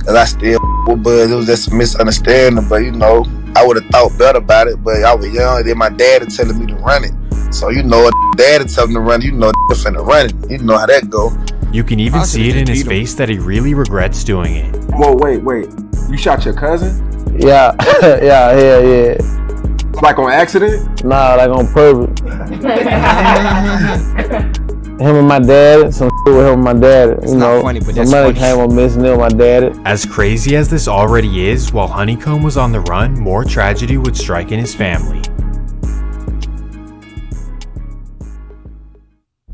Cause I still with Buzz. It was just a misunderstanding, but you know, I would have thought better about it, but I was young. Then my dad is telling me to run it. So you know, dad is telling me to run it, you know, finna run it. You know how that go. You can even see it in his face that he really regrets doing it. Whoa, wait. You shot your cousin? Yeah, yeah. Like on accident? Nah, like on purpose. Him and my dad, some shit with him and my dad. It's not funny, but that's money funny. came on missing with my dad. As crazy as this already is, while Honeykomb was on the run, more tragedy would strike in his family.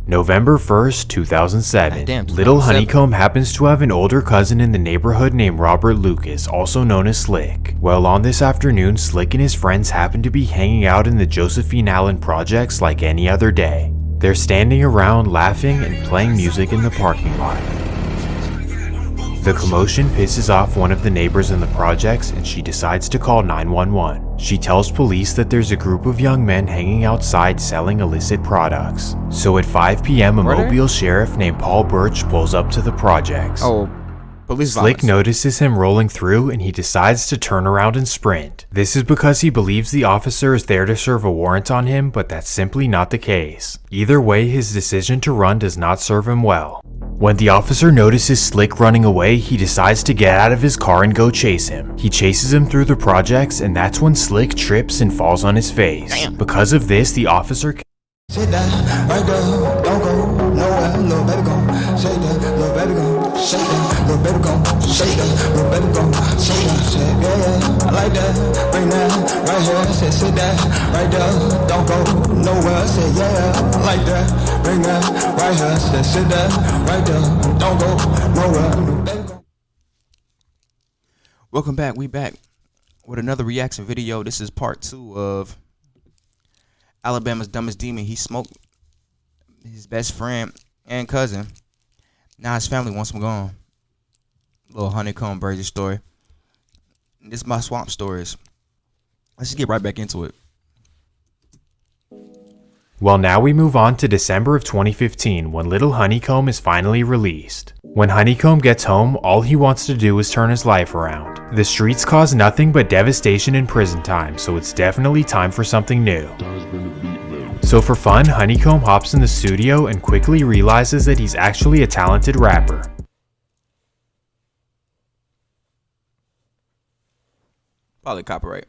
November 1st, 2007. Damn, Little 2007. Honeykomb happens to have an older cousin in the neighborhood named Robert Lucas, also known as Slick. Well, on this afternoon, Slick and his friends happen to be hanging out in the Josephine Allen projects like any other day. They're standing around laughing and playing music in the parking lot. The commotion pisses off one of the neighbors in the projects and she decides to call 911. She tells police that there's a group of young men hanging outside selling illicit products. So at 5 p.m. a Mobile sheriff named Paul Birch pulls up to the projects. Police Slick violence. notices him rolling through and he decides to turn around and sprint. This is because he believes the officer is there to serve a warrant on him, but that's simply not the case. Either way, his decision to run does not serve him well. When the officer notices Slick running away, he decides to get out of his car and go chase him. He chases him through the projects, and that's when Slick trips and falls on his face. Damn. Because of this, the officer Sit down, right there, don't go nowhere, little baby gon' shake that, little baby gon' shake that, little baby gon' shake that, little baby gon' shake that, say yeah, I like that, bring that, right here, say sit that, right there, don't go nowhere, say yeah, I like that, bring that, right here, say sit that, right there, don't go nowhere, little baby gon'. Welcome back. We back with another reaction video. This is part 2 of Alabama's Dumbest Demon. He smoked his best friend and cousin. Now his family wants him gone. Little Honeykomb Brazy story. This is my swamp stories. Let's just get right back into it. Well, now we move on to December of 2015 when Little Honeykomb is finally released. When Honeykomb gets home, all he wants to do is turn his life around. The streets cause nothing but devastation in prison time, so it's definitely time for something new. So for fun, Honeykomb hops in the studio and quickly realizes that he's actually a talented rapper. Probably copyright.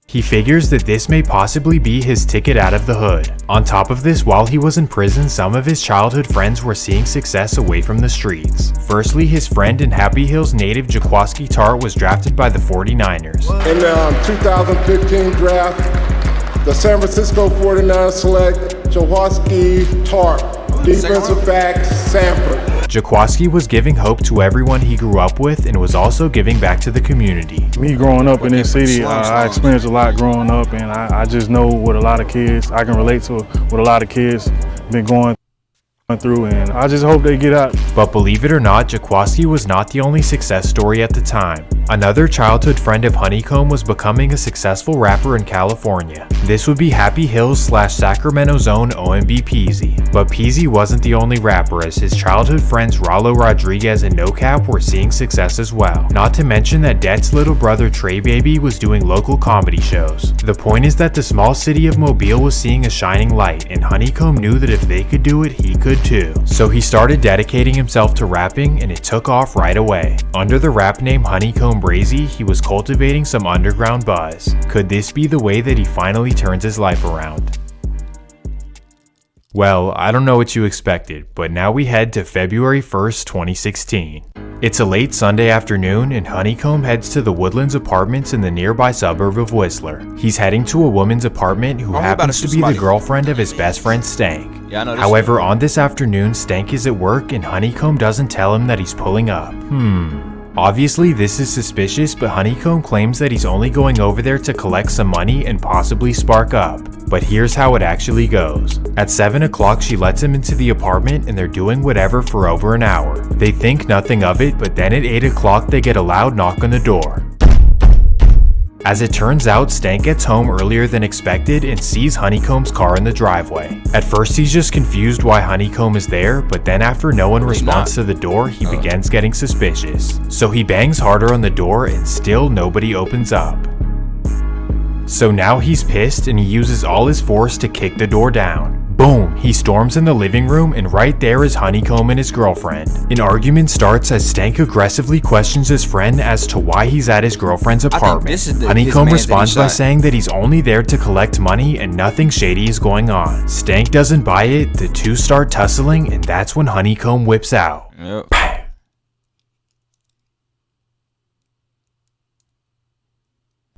He figures that this may possibly be his ticket out of the hood. On top of this, while he was in prison, some of his childhood friends were seeing success away from the streets. Firstly, his friend and Happy Hills native Jaquaski Tart was drafted by the 49ers. In the 2015 draft, the San Francisco 49ers select Jaquaski Tart, defensive back, Sanford. Jaquaski was giving hope to everyone he grew up with and was also giving back to the community. Me growing up in this city, I experienced a lot growing up, and I just know what a lot of kids, I can relate to what a lot of kids been going through, and I just hope they get out. But believe it or not, Jaquaski was not the only success story at the time. Another childhood friend of Honeykomb was becoming a successful rapper in California. This would be Happy Hills / Sacramento's own OMB Peasy. But Peasy wasn't the only rapper, as his childhood friends Rollo Rodriguez and No Cap were seeing success as well. Not to mention that Det's little brother Trey Baby was doing local comedy shows. The point is that the small city of Mobile was seeing a shining light, and Honeykomb knew that if they could do it, he could too. So he started dedicating himself to rapping, and it took off right away. Under the rap name Honeykomb Brazy, he was cultivating some underground buzz. Could this be the way that he finally turns his life around? Well, I don't know what you expected, but now we head to February 1st, 2016. It's a late Sunday afternoon and Honeykomb heads to the Woodlands Apartments in the nearby suburb of Whistler. He's heading to a woman's apartment who happens to be the girlfriend of his best friend Stank. Yeah, I know this. However, on this afternoon, Stank is at work and Honeykomb doesn't tell him that he's pulling up. Obviously, this is suspicious, but Honeykomb claims that he's only going over there to collect some money and possibly spark up. But here's how it actually goes. At 7 o'clock, she lets him into the apartment and they're doing whatever for over an hour. They think nothing of it, but then at 8 o'clock, they get a loud knock on the door. As it turns out, Stank gets home earlier than expected and sees Honeykomb's car in the driveway. At first he's just confused why Honeykomb is there, but then after no one responds to the door, he begins getting suspicious. So he bangs harder on the door and still nobody opens up. So now he's pissed and he uses all his force to kick the door down. Boom! He storms in the living room and right there is Honeykomb and his girlfriend. An argument starts as Stank aggressively questions his friend as to why he's at his girlfriend's apartment. Honeykomb responds by saying that he's only there to collect money and nothing shady is going on. Stank doesn't buy it, the two start tussling, and that's when Honeykomb whips out. Yep.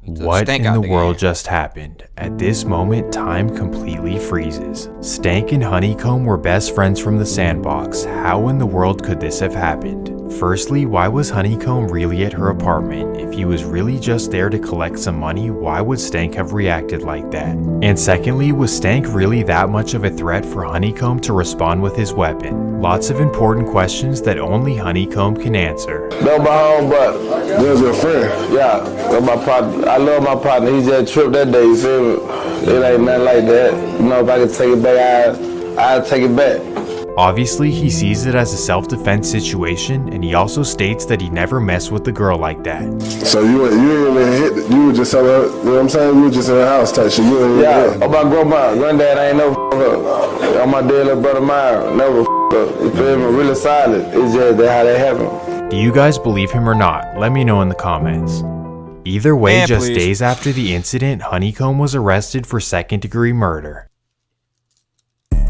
What in the world just happened? At this moment, time completely freezes. Stank and Honeykomb were best friends from the sandbox. How in the world could this have happened? Firstly, why was Honeykomb really at her apartment? If he was really just there to collect some money, why would Stank have reacted like that? And secondly, was Stank really that much of a threat for Honeykomb to respond with his weapon? Lots of important questions that only Honeykomb can answer. No, my home, but There's a friend. yeah, that's my partner. I love my partner. He just tripped that day. You feel me? It ain't nothing like that. You know, if I could take it back, I'd take it back. Obviously, he sees it as a self-defense situation, and he also states that he never messed with the girl like that. So you ain't even hit. You were just telling her. You know what I'm saying? You were just in her house type shit. You ain't Yeah, on my grandma, granddad, I ain't never up. On my dead little brother mine, never up. You feel me? Really solid. It's just that how that happened. Do you guys believe him or not? Let me know in the comments. Either way, Man, just please. days after the incident, Honeykomb was arrested for second-degree murder.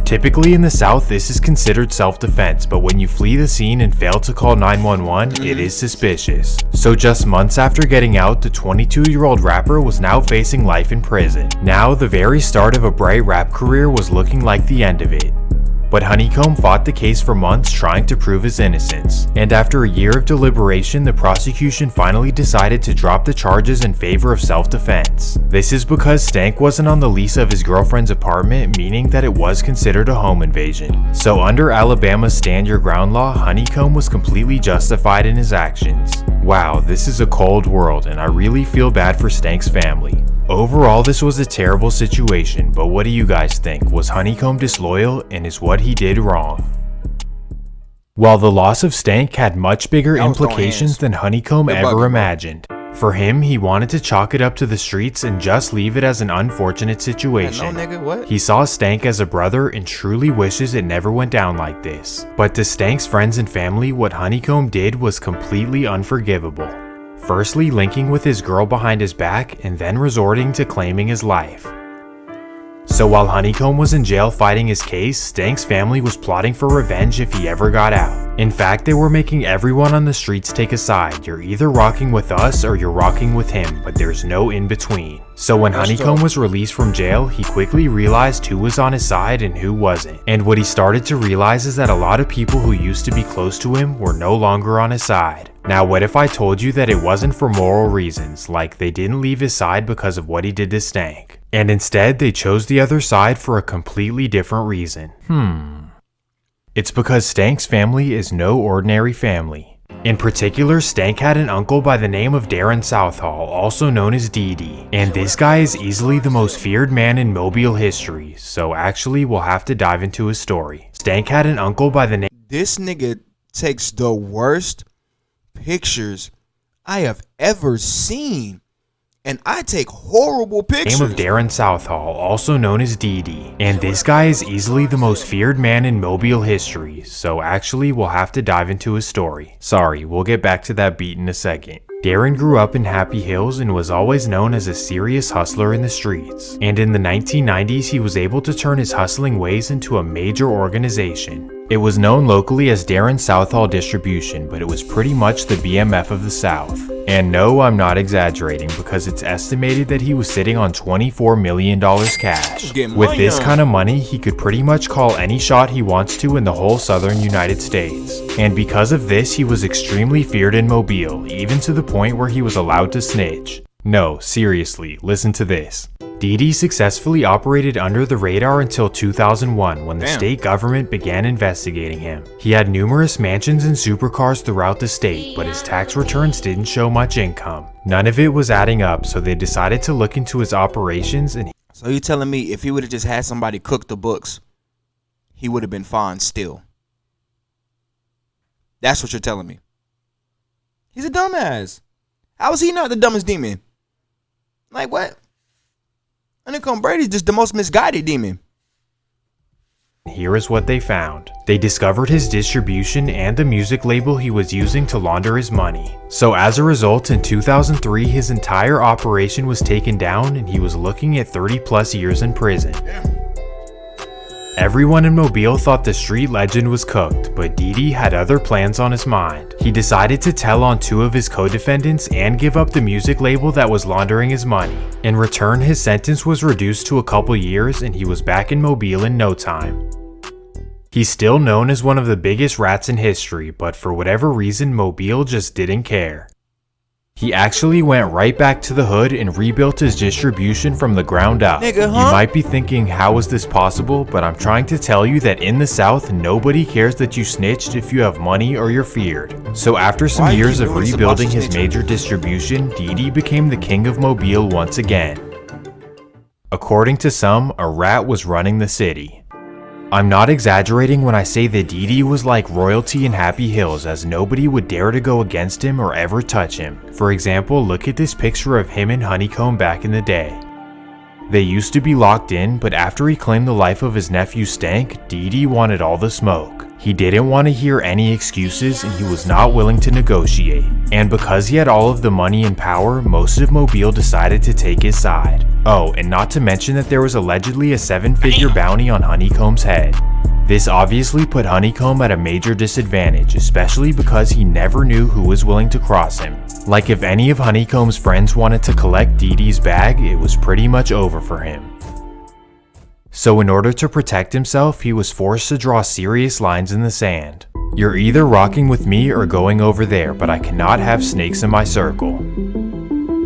Typically in the South, this is considered self-defense, but when you flee the scene and fail to call 911, it is suspicious. So just months after getting out, the 22-year-old rapper was now facing life in prison. Now, the very start of a bright rap career was looking like the end of it. But Honeykomb fought the case for months trying to prove his innocence. And after a year of deliberation, the prosecution finally decided to drop the charges in favor of self-defense. This is because Stank wasn't on the lease of his girlfriend's apartment, meaning that it was considered a home invasion. So under Alabama's stand your ground law, Honeykomb was completely justified in his actions. Wow, this is a cold world, and I really feel bad for Stank's family. Overall, this was a terrible situation, but what do you guys think? Was Honeykomb disloyal, and is what he did wrong? While the loss of Stank had much bigger implications than Honeykomb ever imagined. For him, he wanted to chalk it up to the streets and just leave it as an unfortunate situation. No, nigga, what? He saw Stank as a brother and truly wishes it never went down like this. But to Stank's friends and family, what Honeykomb did was completely unforgivable. Firstly, linking with his girl behind his back and then resorting to claiming his life. So while Honeykomb was in jail fighting his case, Stank's family was plotting for revenge if he ever got out. In fact, they were making everyone on the streets take a side. You're either rocking with us or you're rocking with him, but there's no in between. So when Honeykomb was released from jail, he quickly realized who was on his side and who wasn't. And what he started to realize is that a lot of people who used to be close to him were no longer on his side. Now, what if I told you that it wasn't for moral reasons, like they didn't leave his side because of what he did to Stank, and instead they chose the other side for a completely different reason? It's because Stank's family is no ordinary family. In particular, Stank had an uncle by the name of Darren Southall, also known as DD, and this guy is easily the most feared man in Mobile history, so actually we'll have to dive into his story. Stank had an uncle by the name— This nigga takes the worst pictures I have ever seen, and I take horrible pictures. Name of Darren Southall, also known as DD, and this guy is easily the most feared man in Mobile history, so actually we'll have to dive into his story. Sorry, we'll get back to that beat in a second. Darren grew up in Happy Hills and was always known as a serious hustler in the streets. And in the 1990s, he was able to turn his hustling ways into a major organization. It was known locally as Darren Southall Distribution, but it was pretty much the BMF of the South. And no, I'm not exaggerating, because it's estimated that he was sitting on $24 million cash. With this kind of money, he could pretty much call any shot he wants to in the whole southern United States. And because of this, he was extremely feared in Mobile, even to the point where he was allowed to snitch. No, seriously, listen to this. Didi successfully operated under the radar until 2001 when the state government began investigating him. He had numerous mansions and supercars throughout the state, but his tax returns didn't show much income. None of it was adding up, so they decided to look into his operations. And So you telling me if he would have just had somebody cook the books, he would have been fine still? That's what you're telling me. He's a dumbass. How is he not the dumbest demon? Like what? Honeykomb Brazy is just the most misguided demon. Here is what they found. They discovered his distribution and the music label he was using to launder his money. So as a result, in 2003, his entire operation was taken down and he was looking at 30+ years in prison. Everyone in Mobile thought the street legend was cooked, but Didi had other plans on his mind. He decided to tell on 2 of his co-defendants and give up the music label that was laundering his money. In return, his sentence was reduced to a couple years and he was back in Mobile in no time. He's still known as one of the biggest rats in history, but for whatever reason, Mobile just didn't care. He actually went right back to the hood and rebuilt his distribution from the ground up. Nigga, huh? You might be thinking, how is this possible? But I'm trying to tell you that in the South, nobody cares that you snitched if you have money or you're feared. So after some years of rebuilding his major distribution, Didi became the king of Mobile once again. According to some, a rat was running the city. I'm not exaggerating when I say that Didi was like royalty in Happy Hills, as nobody would dare to go against him or ever touch him. For example, look at this picture of him and Honeykomb back in the day. They used to be locked in, but after he claimed the life of his nephew Stank, Didi wanted all the smoke. He didn't want to hear any excuses and he was not willing to negotiate. And because he had all of the money and power, most of Mobile decided to take his side. Oh, and not to mention that there was allegedly a 7-figure bounty on Honeykomb's head. This obviously put Honeykomb at a major disadvantage, especially because he never knew who was willing to cross him. Like if any of Honeykomb's friends wanted to collect Didi's bag, it was pretty much over for him. So in order to protect himself, he was forced to draw serious lines in the sand. You're either rocking with me or going over there, but I cannot have snakes in my circle.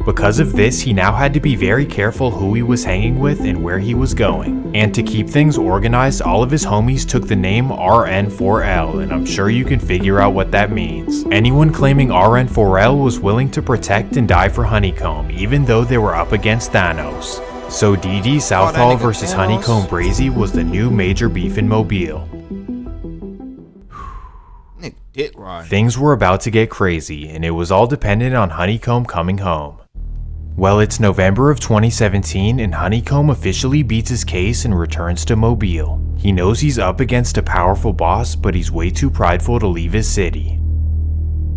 Because of this, he now had to be very careful who he was hanging with and where he was going. And to keep things organized, all of his homies took the name RN4L, and I'm sure you can figure out what that means. Anyone claiming RN4L was willing to protect and die for Honeykomb, even though they were up against Thanos. So Didi Southall versus Honeykomb Brazy was the new major beef in Mobile. Things were about to get crazy, and it was all dependent on Honeykomb coming home. Well, it's November of 2017 and Honeykomb officially beats his case and returns to Mobile. He knows he's up against a powerful boss, but he's way too prideful to leave his city.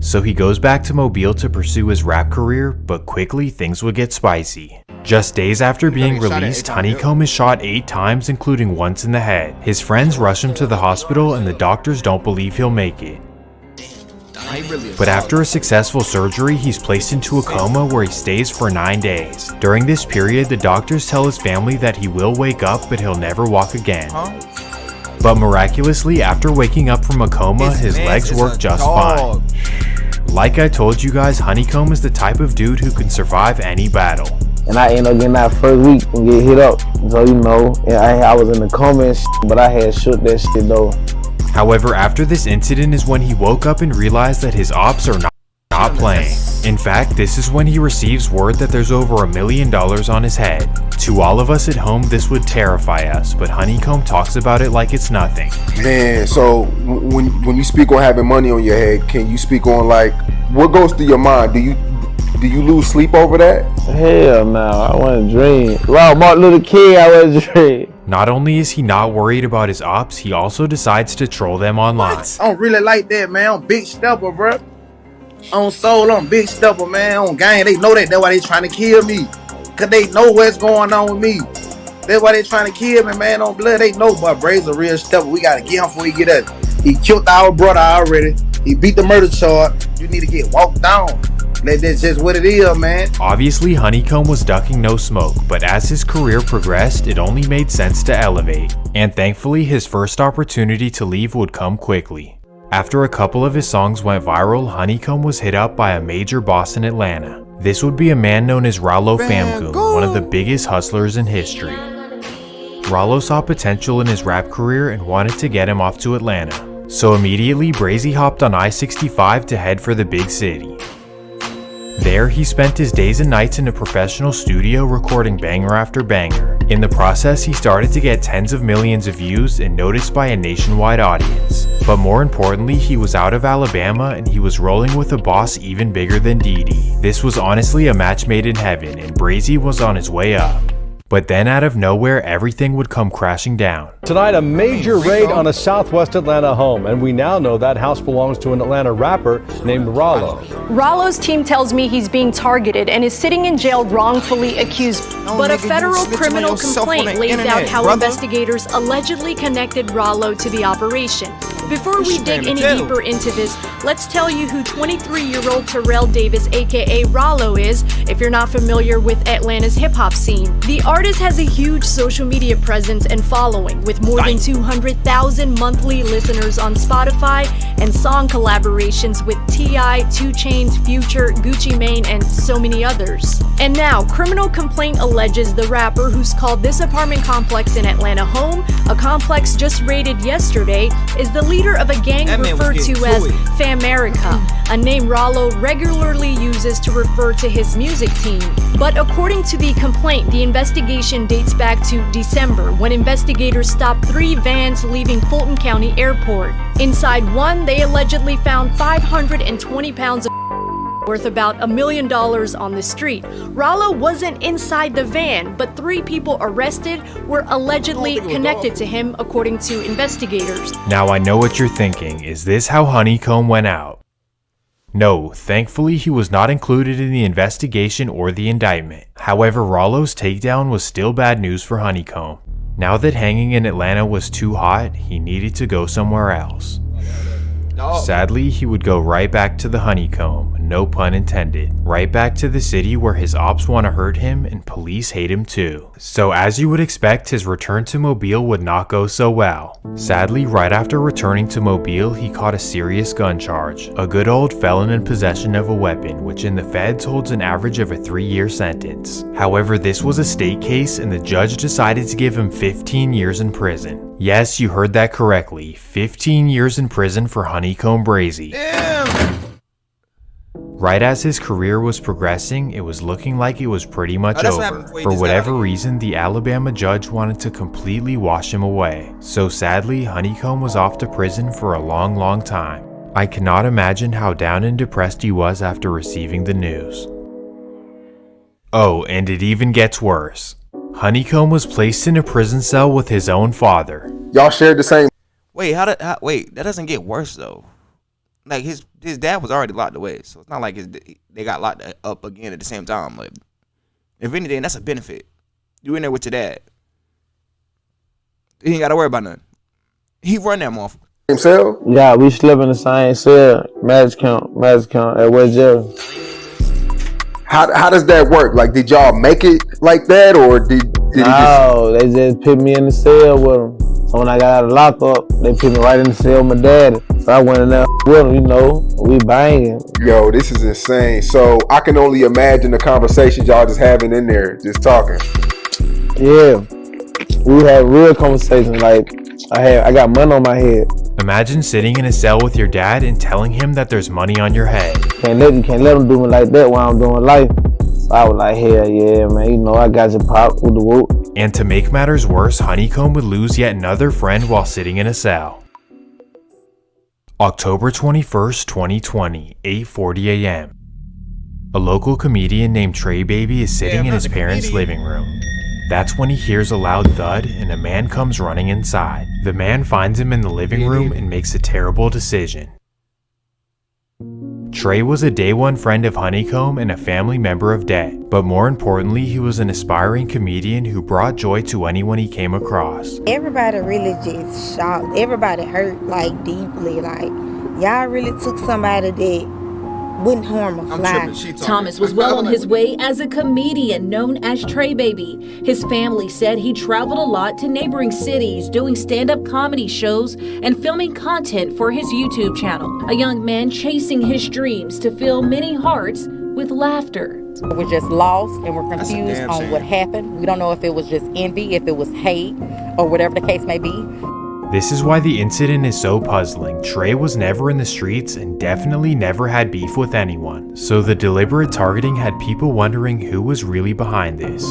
So he goes back to Mobile to pursue his rap career, but quickly things would get spicy. Just days after being released, Honeykomb is shot 8 times, including once in the head. His friends rush him to the hospital and the doctors don't believe he'll make it. But after a successful surgery, he's placed into a coma where he stays for 9 days. During this period, the doctors tell his family that he will wake up, but he'll never walk again. But miraculously, after waking up from a coma, his legs work just fine. Like I told you guys, Honeykomb is the type of dude who can survive any battle. And I ended up getting that first week and get hit up. So, you know, I was in the coma and shit, but I had shook that shit though. However, after this incident is when he woke up and realized that his ops are not playing. In fact, this is when he receives word that there's over $1 million on his head. To all of us at home, this would terrify us, but Honeykomb talks about it like it's nothing. Man, so when you speak on having money on your head, can you speak on like what goes through your mind? Do you lose sleep over that? Hell no, I want to dream. Wow, Martin Luther King, I want to dream. Not only is he not worried about his ops, he also decides to troll them online. I don't really like that, man. I'm Big Stepper, bro. On soul, I'm Big Stepper, man. On gang, they know that. That's why they trying to kill me. Cause they know what's going on with me. That's why they trying to kill me, man. On blood, they know. But Brazy's a real stepper. We gotta get him before he get us. He killed our brother already. He beat the murder charge. You need to get walked down. That's just what it is, man. Obviously, Honeykomb was ducking no smoke, but as his career progressed, it only made sense to elevate. And thankfully, his first opportunity to leave would come quickly. After a couple of his songs went viral, Honeykomb was hit up by a major boss in Atlanta. This would be a man known as Rollo Famgoon, one of the biggest hustlers in history. Rollo saw potential in his rap career and wanted to get him off to Atlanta. So immediately, Brazy hopped on I-65 to head for the big city. There, he spent his days and nights in a professional studio recording banger after banger. In the process, he started to get tens of millions of views and noticed by a nationwide audience. But more importantly, he was out of Alabama and he was rolling with a boss even bigger than Didi. This was honestly a match made in heaven, and Brazy was on his way up. But then out of nowhere, everything would come crashing down. Tonight, a major raid on a Southwest Atlanta home, and we now know that house belongs to an Atlanta rapper named Rollo. Rollo's team tells me he's being targeted and is sitting in jail wrongfully accused. But a federal criminal complaint lays out how investigators allegedly connected Rollo to the operation. Before we dig any deeper into this, let's tell you who 23-year-old Terrell Davis, aka Rollo, is, if you're not familiar with Atlanta's hip-hop scene. The artist has a huge social media presence and following, with more than 200,000 monthly listeners on Spotify and song collaborations with T.I., 2 Chainz, Future, Gucci Mane, and so many others. And now, criminal complaint alleges the rapper, who's called this apartment complex in Atlanta home, a complex just raided yesterday, is the leader of a gang referred to as Famerica, a name Rollo regularly uses to refer to his music team. But according to the complaint, the investigation dates back to December, when investigators stopped 3 vans leaving Fulton County Airport. Inside one, they allegedly found 520 pounds of worth about $1 million on the street. Rollo wasn't inside the van, but 3 people arrested were allegedly connected to him, according to investigators. Now I know what you're thinking. Is this how Honeykomb went out? No, thankfully he was not included in the investigation or the indictment. However, Rollo's takedown was still bad news for Honeykomb. Now that hanging in Atlanta was too hot, he needed to go somewhere else. Sadly, he would go right back to the Honeykomb, no pun intended. Right back to the city where his ops want to hurt him and police hate him too. So as you would expect, his return to Mobile would not go so well. Sadly, right after returning to Mobile, he caught a serious gun charge. A good old felon in possession of a weapon, which in the feds holds an average of a 3-year sentence. However, this was a state case and the judge decided to give him 15 years in prison. Yes, you heard that correctly. 15 years in prison for Honeykomb Brazy. Right as his career was progressing, it was looking like it was pretty much over. For whatever reason, the Alabama judge wanted to completely wash him away. So sadly, Honeykomb was off to prison for a long time. I cannot imagine how down and depressed he was after receiving the news. Oh, and it even gets worse. Honeykomb was placed in a prison cell with his own father. Y'all shared the same. Wait, wait, that doesn't get worse though. Like his dad was already locked away, so it's not like they got locked up again at the same time. Like, if anything, that's a benefit. You in there with your dad, you ain't gotta worry about nothing. He run that motherfucker. Same cell? Yeah, we slept in the same cell. Magic count at West Jail. How does that work? Like, did y'all make it like that, or did he No, they just put me in the cell with him. So when I got out of lockup, they put me right in the cell with my daddy. So I went in there with him, you know, we banging. Yo, this is insane. So I can only imagine the conversations y'all just having in there, just talking. Yeah, we had real conversations. Like I got money on my head. Imagine sitting in a cell with your dad and telling him that there's money on your head. Can't let him do me like that while I'm doing life. So I was like, hell yeah, man, you know, I got your pop with the whoop. And to make matters worse, Honeykomb would lose yet another friend while sitting in a cell. October 21st, 2020, 8:40 a.m. A local comedian named Trey Baby is sitting in his parents' living room. That's when he hears a loud thud and a man comes running inside. The man finds him in the living room and makes a terrible decision. Trey was a day one friend of Honeykomb and a family member of Det, but more importantly, he was an aspiring comedian who brought joy to anyone he came across. Everybody really just shocked. Everybody hurt, like, deeply. Like, y'all really took somebody that wouldn't harm a fly. Thomas was well on his way as a comedian known as Trey Baby. His family said he traveled a lot to neighboring cities doing stand-up comedy shows and filming content for his YouTube channel. A young man chasing his dreams to fill many hearts with laughter. We're just lost and we're confused on what happened. We don't know if it was just envy, if it was hate, or whatever the case may be. This is why the incident is so puzzling. Trey was never in the streets and definitely never had beef with anyone, so the deliberate targeting had people wondering who was really behind this.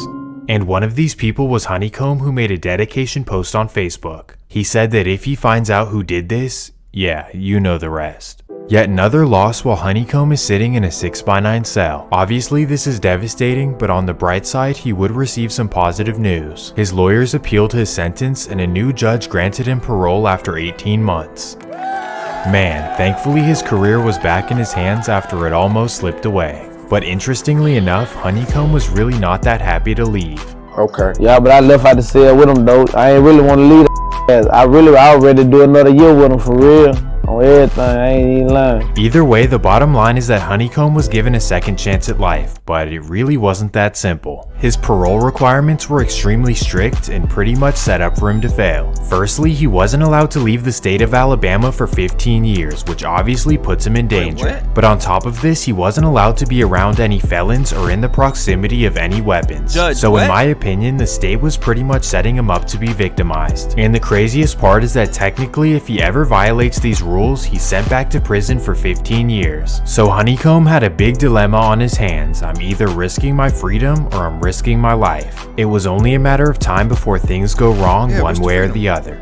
And one of these people was Honeykomb, who made a dedication post on Facebook. He said that if he finds out who did this, yeah, you know the rest. Yet another loss while Honeykomb is sitting in a 6x9 cell. Obviously this is devastating, but on the bright side he would receive some positive news. His lawyers appealed his sentence and a new judge granted him parole after 18 months. Man, thankfully his career was back in his hands after it almost slipped away. But interestingly enough, Honeykomb was really not that happy to leave. Okay. Yeah, but I left out the cell with him though. I ain't really want to leave that. I already do another year with him for real. On everything, I ain't even lying. Either way, the bottom line is that Honeykomb was given a second chance at life, but it really wasn't that simple. His parole requirements were extremely strict and pretty much set up for him to fail. Firstly, he wasn't allowed to leave the state of Alabama for 15 years, which obviously puts him in danger. But on top of this, he wasn't allowed to be around any felons or in the proximity of any weapons. So in my opinion, the state was pretty much setting him up to be victimized. And the craziest part is that technically, if he ever violates these rules, he's sent back to prison for 15 years. So Honeykomb had a big dilemma on his hands. I'm either risking my freedom or I'm risking my life. It was only a matter of time before things go wrong one way or the other.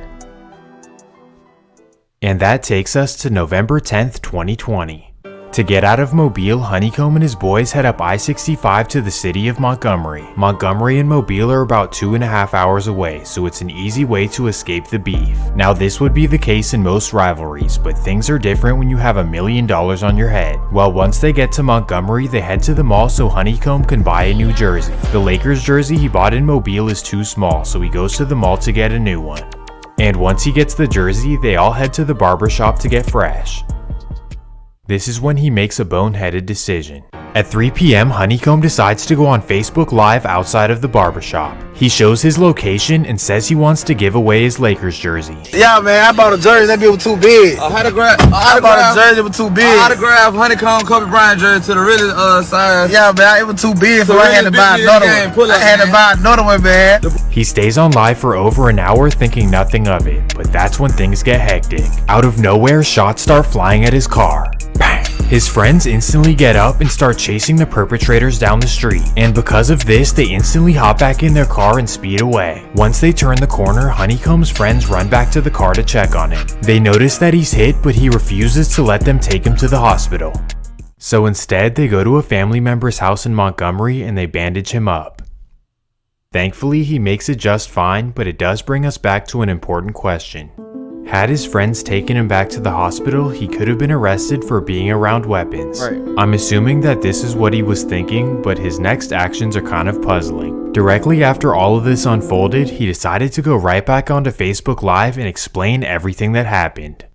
And that takes us to November 10th, 2020. To get out of Mobile, Honeykomb and his boys head up I-65 to the city of Montgomery. Montgomery and Mobile are about 2.5 hours away, so it's an easy way to escape the beef. Now this would be the case in most rivalries, but things are different when you have $1 million on your head. Well, once they get to Montgomery, they head to the mall so Honeykomb can buy a new jersey. The Lakers jersey he bought in Mobile is too small, so he goes to the mall to get a new one. And once he gets the jersey, they all head to the barbershop to get fresh. This is when he makes a boneheaded decision. At 3 p.m., Honeykomb decides to go on Facebook Live outside of the barbershop. He shows his location and says he wants to give away his Lakers jersey. Yeah, man, I bought a jersey. That bitch was too big. I bought a jersey that was too big. Autograph Honeykomb Kobe Bryant jersey to the really size. Yeah, man, it was too big, so I had to buy another one. I had to buy another one, man. He stays on live for over an hour thinking nothing of it, but that's when things get hectic. Out of nowhere, shots start flying at his car. Bang! His friends instantly get up and start chasing the perpetrators down the street, and because of this, they instantly hop back in their car and speed away. Once they turn the corner, Honeykomb's friends run back to the car to check on him. They notice that he's hit, but he refuses to let them take him to the hospital. So instead, they go to a family member's house in Montgomery and they bandage him up. Thankfully, he makes it just fine, but it does bring us back to an important question. Had his friends taken him back to the hospital, he could have been arrested for being around weapons. I'm assuming that this is what he was thinking, but his next actions are kind of puzzling. Directly after all of this unfolded, he decided to go right back onto Facebook Live and explain everything that happened.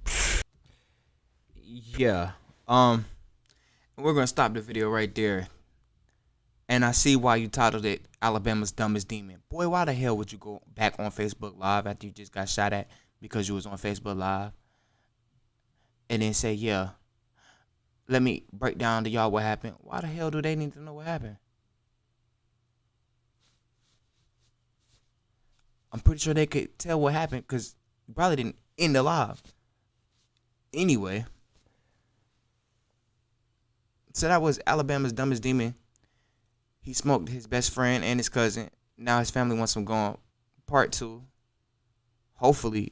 Yeah, we're gonna stop the video right there. And I see why you titled it Alabama's Dumbest Demon. Boy, why the hell would you go back on Facebook Live after you just got shot at because you was on Facebook Live? And then say, yeah, let me break down to y'all what happened. Why the hell do they need to know what happened? I'm pretty sure they could tell what happened because you probably didn't end the live. Anyway. So that was Alabama's Dumbest Demon. He smoked his best friend and his cousin. Now his family wants him gone. Part 2. Hopefully,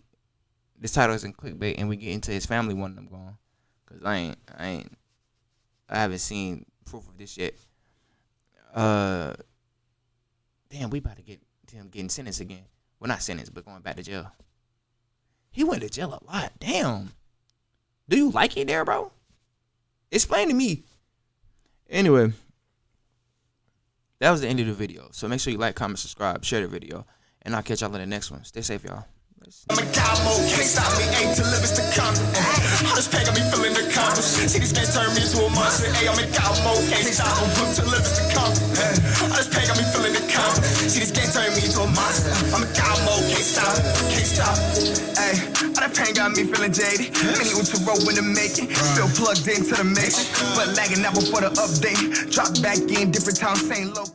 this title isn't clickbait and we get into his family wanting him gone. Cause I haven't seen proof of this yet. Damn, we about to get him getting sentenced again. Well, not sentenced, but going back to jail. He went to jail a lot. Damn. Do you like it there, bro? Explain to me. Anyway. That was the end of the video. So make sure you like, comment, subscribe, share the video. And I'll catch y'all in the next one. Stay safe, y'all. I'm a cowboy, can't stop me, ain't to live is to come. All this pain got me feeling the compass. See these games turn me into a monster. Hey, I'm a cowboy, can't stop me, to live is to come. All this pain got me feeling the compass. See these games turn me into a monster. I'm a cowboy, can't stop, can't stop. Hey, That pain got me feeling jaded. Many with your road when to make it. Still plugged into the mix, but lagging out before the update. Drop back in different times, same location.